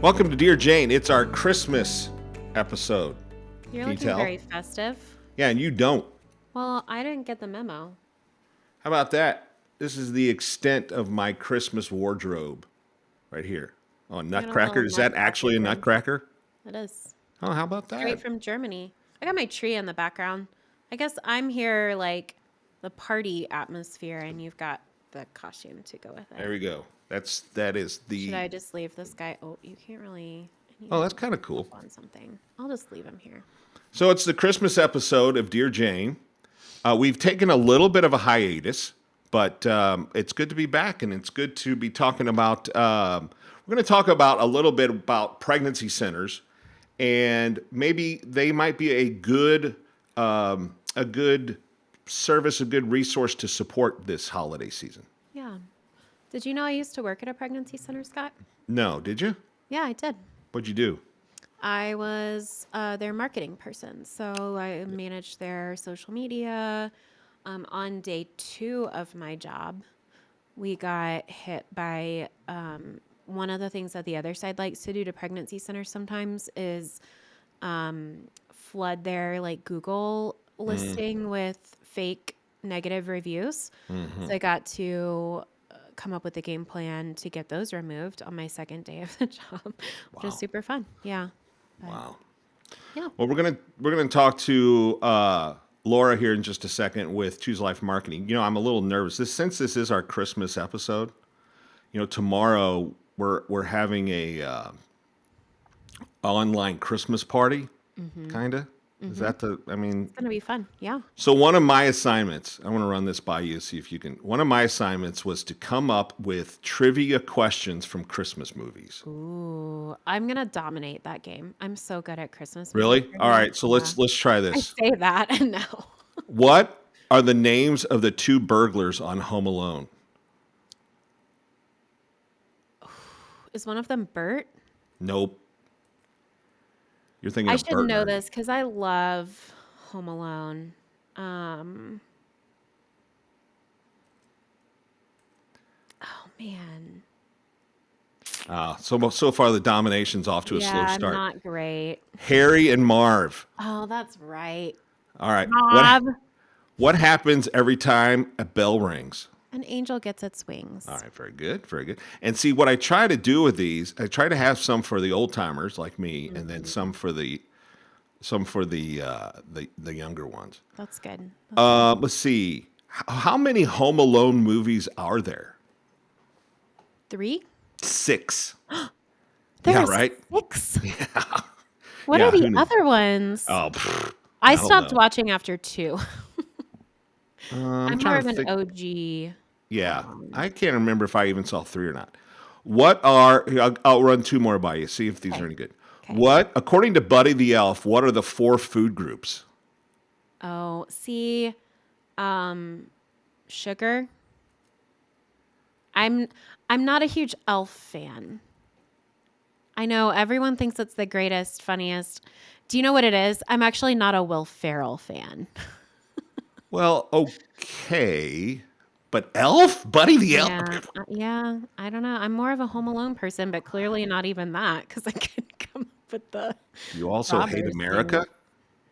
Welcome to Dear Jane. It's our Christmas episode. You're Can you looking tell? very festive. Yeah, and you don't. Well, I didn't get the memo. How about that? This is the extent of my Christmas wardrobe right here. Oh, You got a nutcracker. little Is that actually a thing. nutcracker? It is. Oh, how about Straight that? from Germany. I got my tree in the background. I guess I'm here like the party atmosphere, and you've got the costume to go with There it. we go. That is Should the. I just leave this guy? Oh, you can't really. I need Oh, to that's kind of cool. flip on something. I'll just leave him here. So it's the Christmas episode of Dear Jane. We've taken a little bit of a hiatus, but it's good to be back, and it's good to be talking about. We're going to talk about a little bit about pregnancy centers, and maybe they might be a good service, a good resource to support this holiday season. Yeah. Did you know I used to work at a pregnancy center, Scott? No, did you? Yeah, I did. What'd you do? I was their marketing person. So I managed their social media. On day 2 of my job, we got hit by one of the things that the other side likes to do to pregnancy centers sometimes is flood their like Google listing with fake negative reviews. So I got to come up with a game plan to get those removed on my second day of the job, which Wow. is super fun. Yeah. But, Wow. yeah. Well, we're gonna talk to Laura here in just a second with Choose Life Marketing. I'm a little nervous. Since this is our Christmas episode. Tomorrow we're having a online Christmas party, kind of. Is that the? I mean, It's going to be fun. Yeah. so one of my assignments, I want to run this by you, see if you can. One of my assignments was to come up with trivia questions from Christmas movies. Ooh, I'm going to dominate that game. I'm so good at Christmas Really? movie All trivia. right. So Yeah. let's try I this. say that and no. What are the names of the two burglars on Home Alone? Is one of them Bert? Nope. You're thinking I of should Bert and know Ernie. this because I love Home Alone. Um, oh man. So far the domination's off to a slow Yeah, start. not great. Harry and Marv. Oh, that's right. All right. Bob. What happens every time a bell rings? An angel gets its wings. All right, very good, very good. And see, what I try to do with these, I try to have some for the old timers like me, and then some for the the younger ones. That's good. Let's see, how many Home Alone movies are there? 3? 6. There's right? 6. What Yeah, are who the knew? other ones? Oh, I don't stopped know. watching after 2. I'm I'm more trying of to an think. OG. Yeah, I can't remember if I even saw 3 or not. What are? I'll run 2 more by you. See if these Okay. are any good. Okay. What, according to Buddy the Elf, what are the 4 food groups? Oh, see, sugar. I'm not a huge Elf fan. I know everyone thinks it's the greatest, funniest. Do you know what it is? I'm actually not a Will Ferrell fan. Well, okay, but Elf, Buddy the Elf. Yeah. I don't know. I'm more of a Home Alone person, but clearly not even that because I couldn't come up with the You also hate robbers America,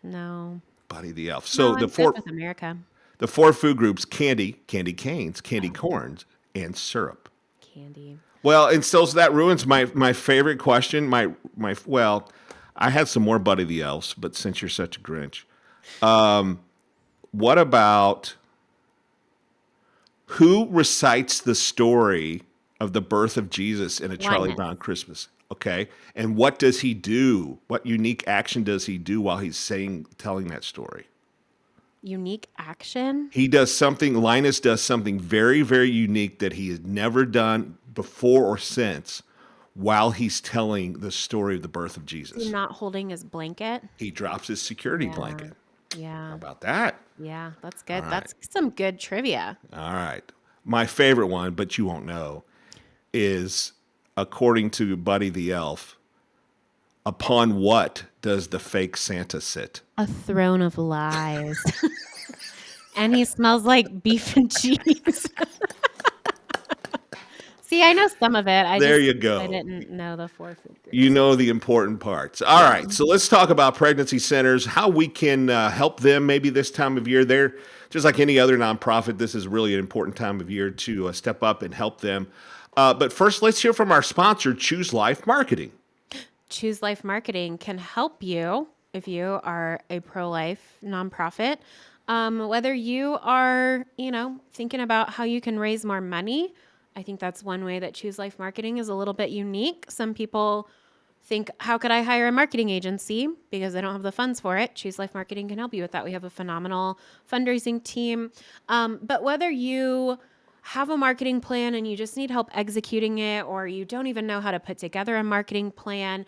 thing. No. Buddy the Elf. No, So I'm the good with America. 4 food groups: candy, candy canes, candy corns, and syrup. Candy. Well, and so that ruins my favorite question. Well, I had some more Buddy the Elves, but since you're such a Grinch, what about who recites the story of the birth of Jesus in a Charlie Linus. Brown Christmas? Okay, and what does he do? What unique action does he do while he's telling that story? Unique action? He does something. Linus does something very, very unique that he has never done before or since. While he's telling the story of the birth of Jesus, He's not holding his blanket? he drops his security Yeah. blanket. How Yeah. about that? Yeah, that's good. All That's some good trivia. All right. My favorite one, but you won't know, is according to Buddy the Elf, upon what does the fake Santa sit? A throne of lies. And he smells like beef and cheese. See, I know some of it. There you I go. didn't know the 4 food You groups. know the important parts. All Yeah. right, so let's talk about pregnancy centers, how we can help them maybe this time of year. They're just like any other nonprofit. This is really an important time of year to step up and help them. But first, let's hear from our sponsor, Choose Life Marketing. Choose Life Marketing can help you if you are a pro-life nonprofit. Whether you are, thinking about how you can raise more money, I think that's one way that Choose Life Marketing is a little bit unique. Some people think, how could I hire a marketing agency because I don't have the funds for it? Choose Life Marketing can help you with that. We have a phenomenal fundraising team. But whether you have a marketing plan and you just need help executing it, or you don't even know how to put together a marketing plan,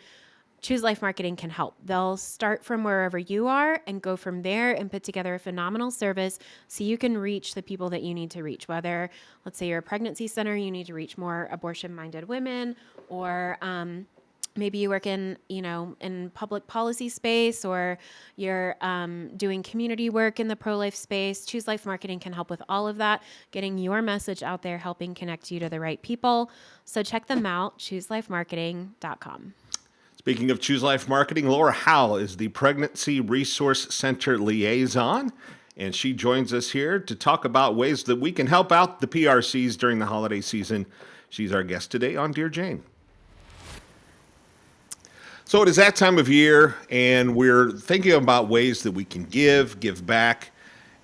Choose Life Marketing can help. They'll start from wherever you are and go from there and put together a phenomenal service so you can reach the people that you need to reach. Whether, let's say, you're a pregnancy center, you need to reach more abortion-minded women, or maybe you work in public policy space, or you're doing community work in the pro-life space. Choose Life Marketing can help with all of that, getting your message out there, helping connect you to the right people. So check them out, chooselifemarketing.com. Speaking of Choose Life Marketing, Laura Howe is the Pregnancy Resource Center Liaison, and she joins us here to talk about ways that we can help out the PRCs during the holiday season. She's our guest today on Dear Jane. So it is that time of year, and we're thinking about ways that we can give back,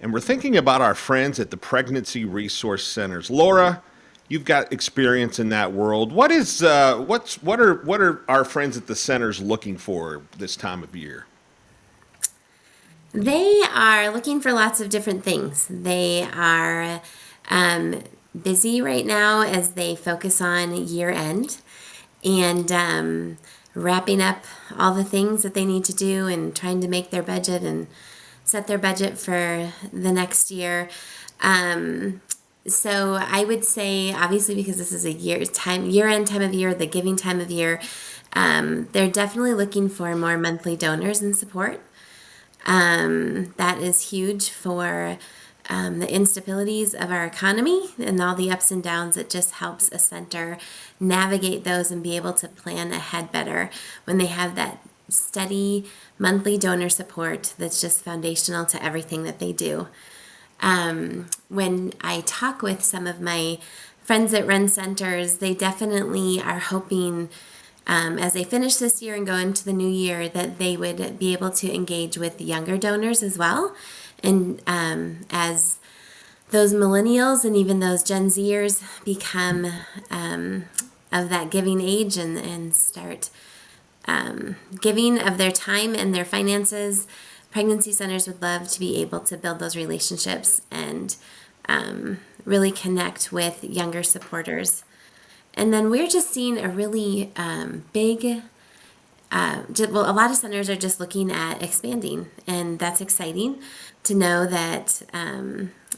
and we're thinking about our friends at the Pregnancy Resource Centers. Laura, you've got experience in that world. What are our friends at the centers looking for this time of year? They are looking for lots of different things. They are busy right now as they focus on year end and wrapping up all the things that they need to do and trying to make their budget and set their budget for the next year. So I would say, obviously, because this is a year-end time of year, the giving time of year, they're definitely looking for more monthly donors and support. That is huge for the instabilities of our economy and all the ups and downs. It just helps a center navigate those and be able to plan ahead better when they have that steady monthly donor support that's just foundational to everything that they do. When I talk with some of my friends that run centers, they definitely are hoping as they finish this year and go into the new year that they would be able to engage with younger donors as well. And as those millennials and even those Gen Zers become of that giving age and start giving of their time and their finances, pregnancy centers would love to be able to build those relationships and really connect with younger supporters. And then we're just seeing a really big, a lot of centers are just looking at expanding, and that's exciting to know that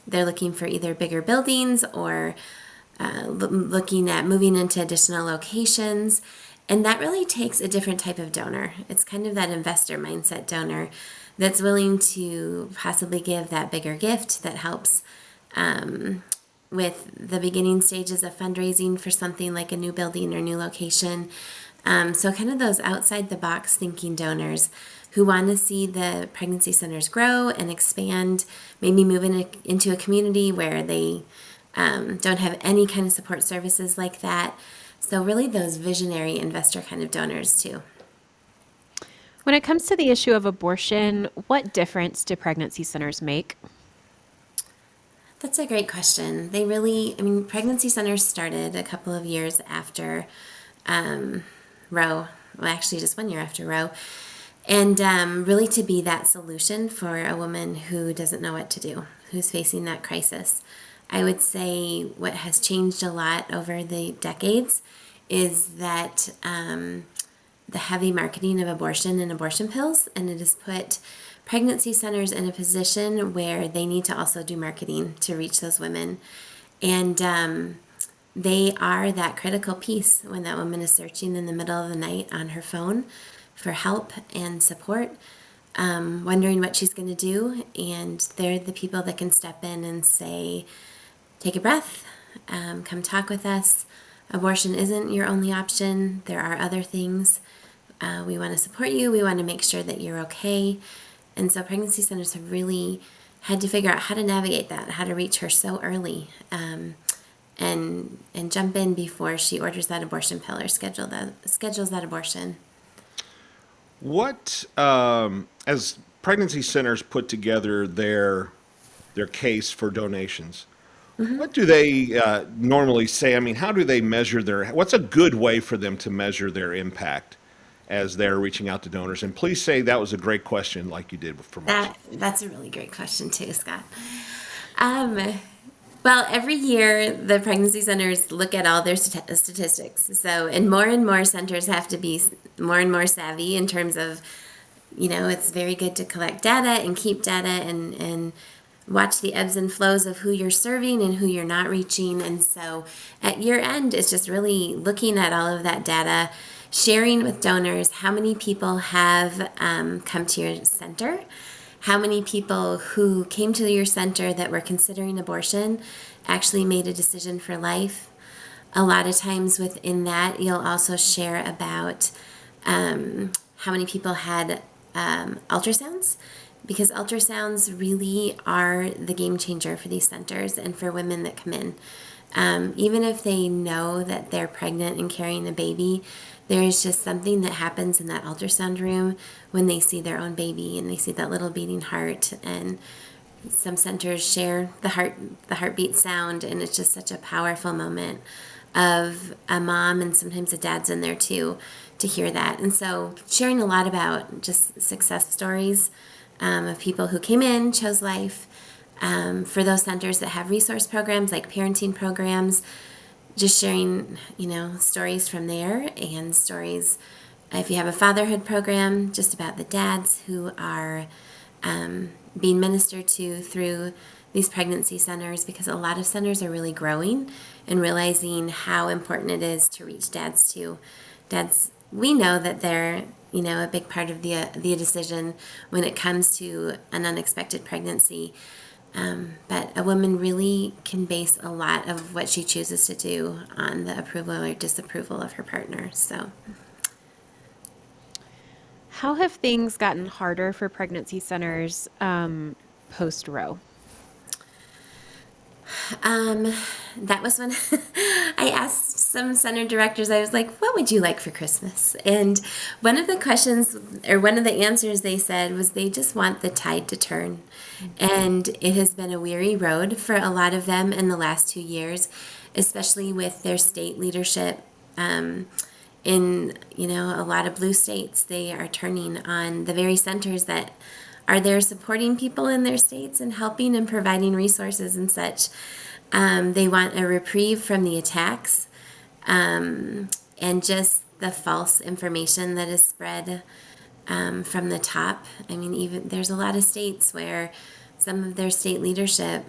they're looking for either bigger buildings or looking at moving into additional locations. And that really takes a different type of donor. It's kind of that investor mindset donor that's willing to possibly give that bigger gift that helps with the beginning stages of fundraising for something like a new building or new location. So kind of those outside the box thinking donors who want to see the pregnancy centers grow and expand, maybe move into a community where they don't have any kind of support services like that. So really those visionary investor kind of donors too. When it comes to the issue of abortion, what difference do pregnancy centers make? That's a great question. Pregnancy centers started a couple of years after Roe, well, actually just 1 year after Roe, and really to be that solution for a woman who doesn't know what to do, who's facing that crisis. I would say what has changed a lot over the decades is that the heavy marketing of abortion and abortion pills, and it has put pregnancy centers in a position where they need to also do marketing to reach those women. And they are that critical piece when that woman is searching in the middle of the night on her phone for help and support, wondering what she's going to do. And they're the people that can step in and say, take a breath, come talk with us. abortion isn't your only option. There are other things. We want to support you. We want to make sure that you're okay. And so pregnancy centers have really had to figure out how to navigate that, how to reach her so early, and jump in before she orders that abortion pill or schedules that abortion. What, as pregnancy centers put together their case for donations, what do they normally say? I mean, how do they measure what's a good way for them to measure their impact as they're reaching out to donors? And please say that was a great question, like you did for Marcy. That's a really great question too, Scott. Um, well, every year the pregnancy centers look at all their statistics. So, and more centers have to be more and more savvy in terms of, it's very good to collect data and keep data and watch the ebbs and flows of who you're serving and who you're not reaching. And so at year end, it's just really looking at all of that data, sharing with donors how many people have come to your center, how many people who came to your center that were considering abortion actually made a decision for life. A lot of times within that, you'll also share about how many people had ultrasounds, because ultrasounds really are the game changer for these centers and for women that come in. Even if they know that they're pregnant and carrying a baby, there is just something that happens in that ultrasound room when they see their own baby and they see that little beating heart. And some centers share the heartbeat sound, and it's just such a powerful moment of a mom, and sometimes a dad's in there too, to hear that. And so sharing a lot about just success stories of people who came in, chose life. For those centers that have resource programs like parenting programs, just sharing, stories from there, and stories, if you have a fatherhood program, just about the dads who are being ministered to through these pregnancy centers, because a lot of centers are really growing and realizing how important it is to reach dads too. Dads, we know that they're, a big part of the decision when it comes to an unexpected pregnancy. But a woman really can base a lot of what she chooses to do on the approval or disapproval of her partner. So, How have things gotten harder for pregnancy centers post Roe? that was when I asked some center directors, I was like, what would you like for Christmas? And one of the questions, or one of the answers they said, was they just want the tide to turn. And it has been a weary road for a lot of them in the last 2 years, especially with their state leadership. In a lot of blue states, they are turning on the very centers that are there supporting people in their states and helping and providing resources and such. They want a reprieve from the attacks, and just the false information that is spread from the top. I mean, even there's a lot of states where some of their state leadership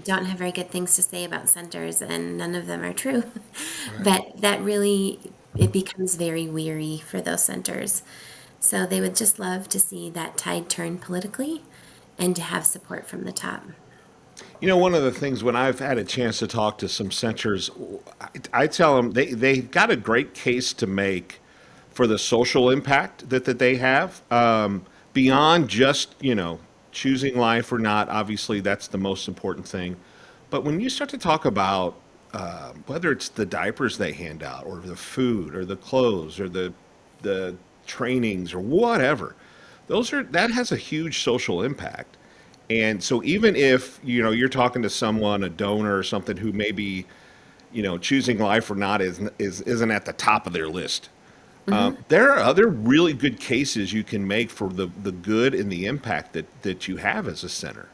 don't have very good things to say about centers, and none of them are true. But that really, it becomes very weary for those centers. So they would just love to see that tide turn politically and to have support from the top. One of the things when I've had a chance to talk to some centers, I tell them they've got a great case to make for the social impact that they have, beyond just, choosing life or not. Obviously, that's the most important thing. But when you start to talk about whether it's the diapers they hand out, or the food, or the clothes, or the trainings, or whatever, that has a huge social impact. And so even if, you're talking to someone, a donor or something, who maybe, choosing life or not isn't at the top of their list, there are other really good cases you can make for the good and the impact that you have as a center.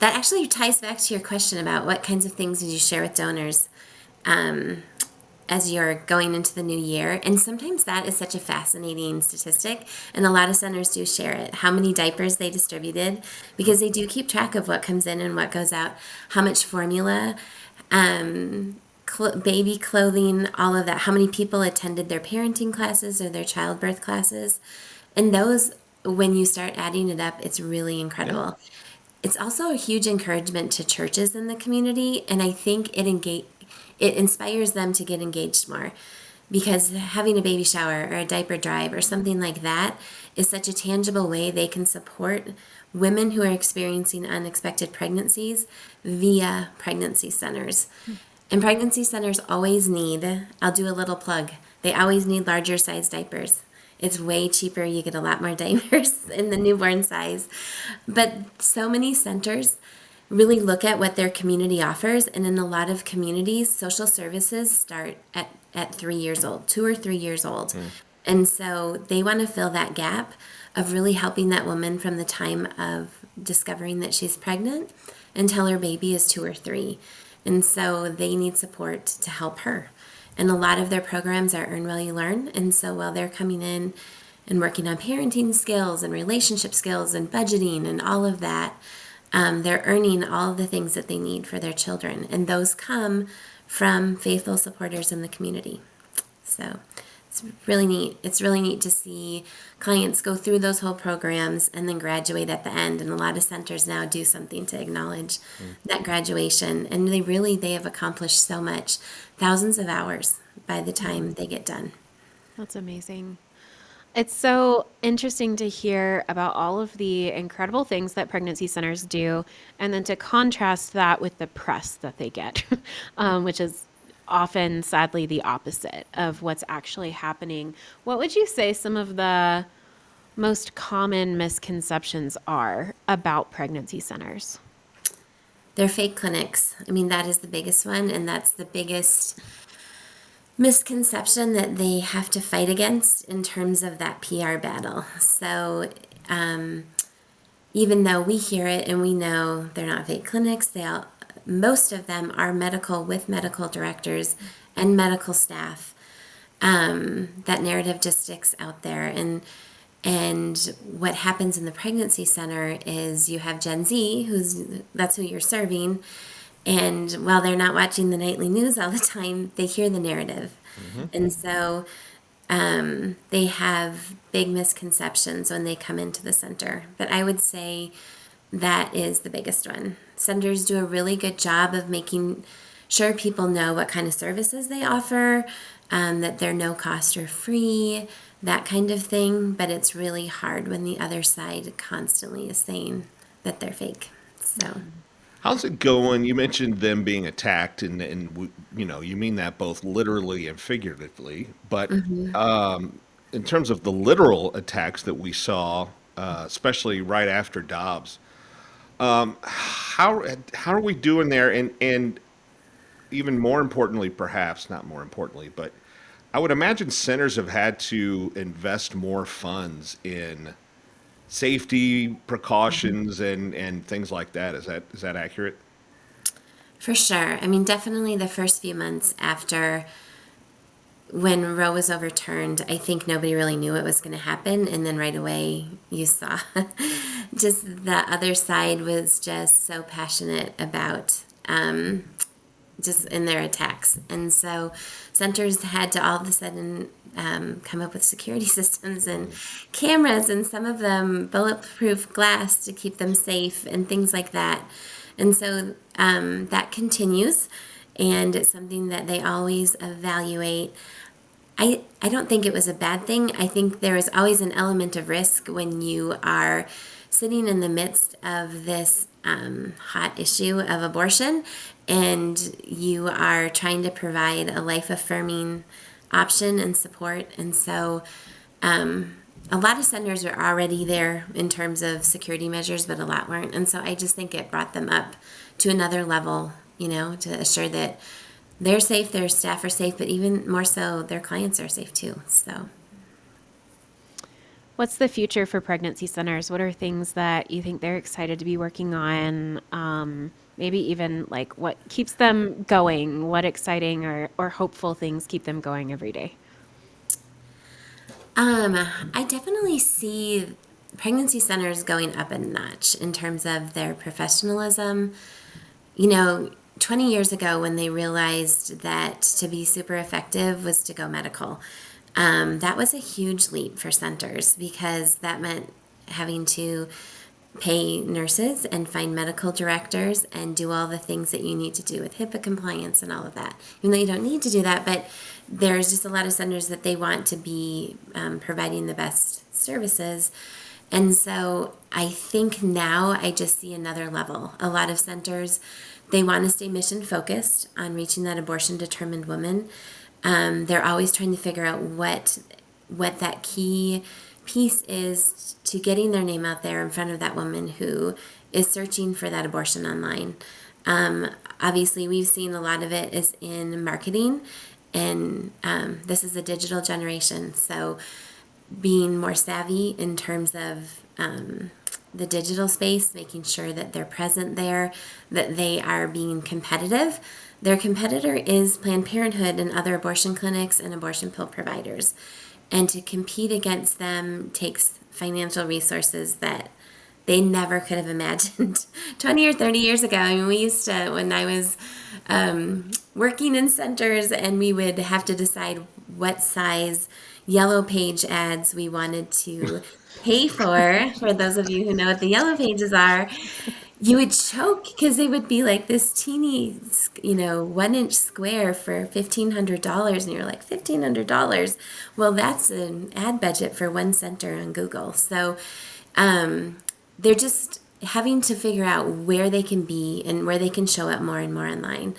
That actually ties back to your question about what kinds of things did you share with donors as you're going into the new year. And sometimes that is such a fascinating statistic, and a lot of centers do share it, how many diapers they distributed, because they do keep track of what comes in and what goes out, how much formula, baby clothing, all of that, how many people attended their parenting classes or their childbirth classes. And those, when you start adding it up, it's really incredible. It's also a huge encouragement to churches in the community, and I think it inspires them to get engaged more, because having a baby shower or a diaper drive or something like that is such a tangible way they can support women who are experiencing unexpected pregnancies via pregnancy centers. And pregnancy centers always need, I'll do a little plug, they always need larger size diapers. It's way cheaper. You get a lot more diapers in the newborn size. But so many centers really look at what their community offers. And in a lot of communities, social services start at 3 years old, 2 or 3 years old. And so they want to fill that gap of really helping that woman from the time of discovering that she's pregnant until her baby is 2 or 3. And so they need support to help her. And a lot of their programs are Earn While You Learn. And so while they're coming in and working on parenting skills and relationship skills and budgeting and all of that, they're earning all of the things that they need for their children. And those come from faithful supporters in the community. So it's really neat. It's really neat to see clients go through those whole programs and then graduate at the end. And a lot of centers now do something to acknowledge that graduation. And they have accomplished so much, thousands of hours by the time they get done. That's amazing. It's so interesting to hear about all of the incredible things that pregnancy centers do, and then to contrast that with the press that they get, which is often, sadly, the opposite of what's actually happening. What would you say some of the most common misconceptions are about pregnancy centers? They're fake clinics. I mean, that is the biggest one, and that's the biggest misconception that they have to fight against in terms of that PR battle. So even though we hear it and we know they're not fake clinics, most of them are medical, with medical directors and medical staff. That narrative just sticks out there. And what happens in the pregnancy center is you have Gen Z, that's who you're serving. And while they're not watching the nightly news all the time, they hear the narrative. And so they have big misconceptions when they come into the center. But I would say that is the biggest one. Centers do a really good job of making sure people know what kind of services they offer, that they're no cost or free, that kind of thing. But it's really hard when the other side constantly is saying that they're fake. So. How's it going? You mentioned them being attacked, and you mean that both literally and figuratively. But in terms of the literal attacks that we saw, especially right after Dobbs, how are we doing there? And even more importantly, perhaps not more importantly, but I would imagine centers have had to invest more funds in safety precautions and things like that. Is that accurate? For sure. I mean, definitely the first few months after when Roe was overturned, I think nobody really knew what was going to happen. And then right away, you saw just the other side was just so passionate about just in their attacks. And so centers had to all of a sudden come up with security systems and cameras, and some of them bulletproof glass to keep them safe and things like that. And so that continues, and it's something that they always evaluate. I don't think it was a bad thing. I think there is always an element of risk when you are sitting in the midst of this hot issue of abortion, and you are trying to provide a life-affirming option and support. And so a lot of centers are already there in terms of security measures, but a lot weren't. And so I just think it brought them up to another level, to assure that they're safe, their staff are safe, but even more so, their clients are safe too. So. What's the future for pregnancy centers? What are things that you think they're excited to be working on? Maybe even like what keeps them going? What exciting or hopeful things keep them going every day? I definitely see pregnancy centers going up a notch in terms of their professionalism. 20 years ago, when they realized that to be super effective was to go medical, that was a huge leap for centers, because that meant having to pay nurses and find medical directors and do all the things that you need to do with HIPAA compliance and all of that. Even though you don't need to do that, but there's just a lot of centers that they want to be providing the best services. And so I think now I just see another level. A lot of centers, they want to stay mission focused on reaching that abortion determined woman. They're always trying to figure out what that key piece is to getting their name out there in front of that woman who is searching for that abortion online. Obviously, we've seen a lot of it is in marketing, and this is a digital generation. So being more savvy in terms of the digital space, making sure that they're present there, that they are being competitive. Their competitor is Planned Parenthood and other abortion clinics and abortion pill providers. And to compete against them takes financial resources that they never could have imagined 20 or 30 years ago. I mean, we used to, when I was working in centers, and we would have to decide what size yellow page ads we wanted to pay for those of you who know what the yellow pages are, you would choke because they would be like this teeny, 1-inch square for $1,500. And you're like, $1,500? Well, that's an ad budget for one center on Google. So they're just having to figure out where they can be and where they can show up more and more online.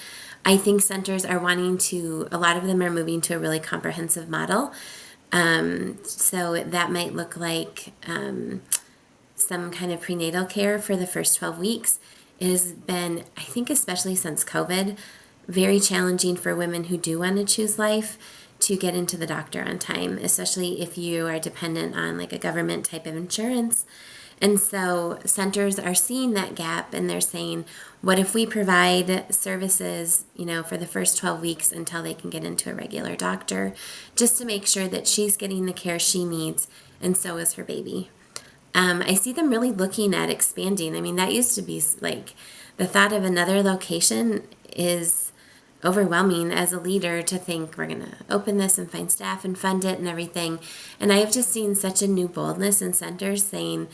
I think centers are wanting to, a lot of them are moving to a really comprehensive model. So that might look like some kind of prenatal care for the first 12 weeks. It has been, I think, especially since COVID, very challenging for women who do want to choose life to get into the doctor on time, especially if you are dependent on like a government type of insurance. And so centers are seeing that gap, and they're saying, what if we provide services, for the first 12 weeks until they can get into a regular doctor, just to make sure that she's getting the care she needs, and so is her baby. I see them really looking at expanding. I mean, that used to be like the thought of another location is overwhelming as a leader to think we're going to open this and find staff and fund it and everything. And I have just seen such a new boldness in centers saying,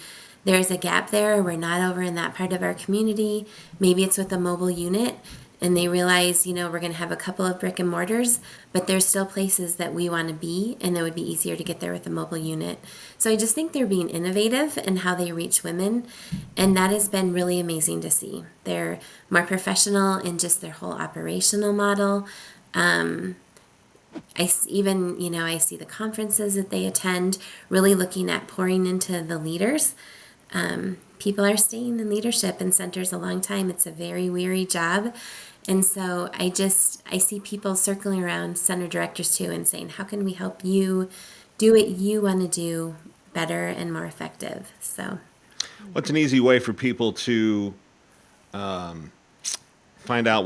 there's a gap there. We're not over in that part of our community. Maybe it's with a mobile unit, and they realize, we're going to have a couple of brick and mortars, but there's still places that we want to be, and it would be easier to get there with a mobile unit. So I just think they're being innovative in how they reach women, and that has been really amazing to see. They're more professional in just their whole operational model. I see the conferences that they attend, really looking at pouring into the leaders. People are staying in leadership in centers a long time. It's a very weary job. And so I see people circling around center directors too and saying, how can we help you do what you want to do better and more effective? So what's an easy way for people to find out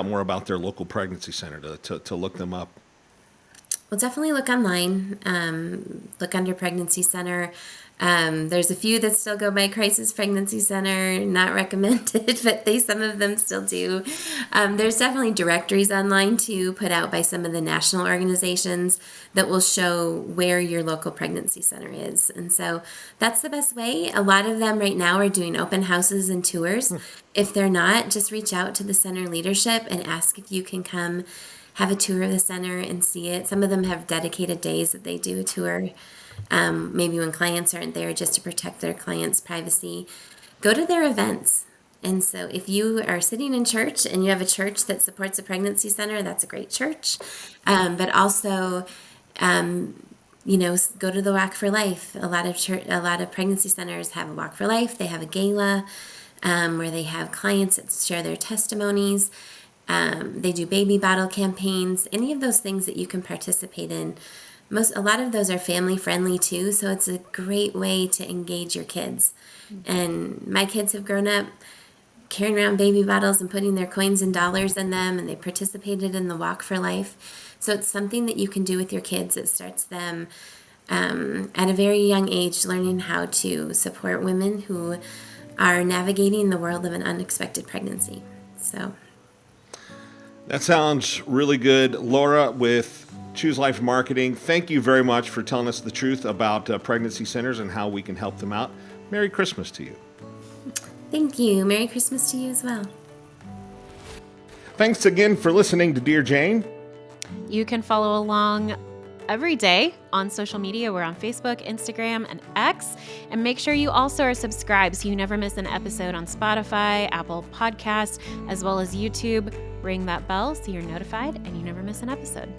more about their local pregnancy center, to look them up? Well, definitely look online. Look under Pregnancy Center. There's a few that still go by Crisis Pregnancy Center, not recommended, but some of them still do. There's definitely directories online too, put out by some of the national organizations that will show where your local pregnancy center is. And so that's the best way. A lot of them right now are doing open houses and tours. If they're not, just reach out to the center leadership and ask if you can come have a tour of the center and see it. Some of them have dedicated days that they do a tour, maybe when clients aren't there, just to protect their clients' privacy. Go to their events. And so if you are sitting in church and you have a church that supports a pregnancy center, that's a great church. But also, go to the Walk for Life. A lot of pregnancy centers have a Walk for Life. They have a gala where they have clients that share their testimonies. They do baby bottle campaigns, any of those things that you can participate in. A lot of those are family friendly too, so it's a great way to engage your kids. And my kids have grown up carrying around baby bottles and putting their coins and dollars in them, and they participated in the Walk for Life. So it's something that you can do with your kids. It starts them at a very young age learning how to support women who are navigating the world of an unexpected pregnancy. So that sounds really good. Laura with Choose Life Marketing, thank you very much for telling us the truth about pregnancy centers and how we can help them out. Merry Christmas to you. Thank you. Merry Christmas to you as well. Thanks again for listening to Dear Jane. You can follow along every day on social media. We're on Facebook, Instagram, and X. And make sure you also are subscribed so you never miss an episode on Spotify, Apple Podcasts, as well as YouTube. Ring that bell so you're notified and you never miss an episode.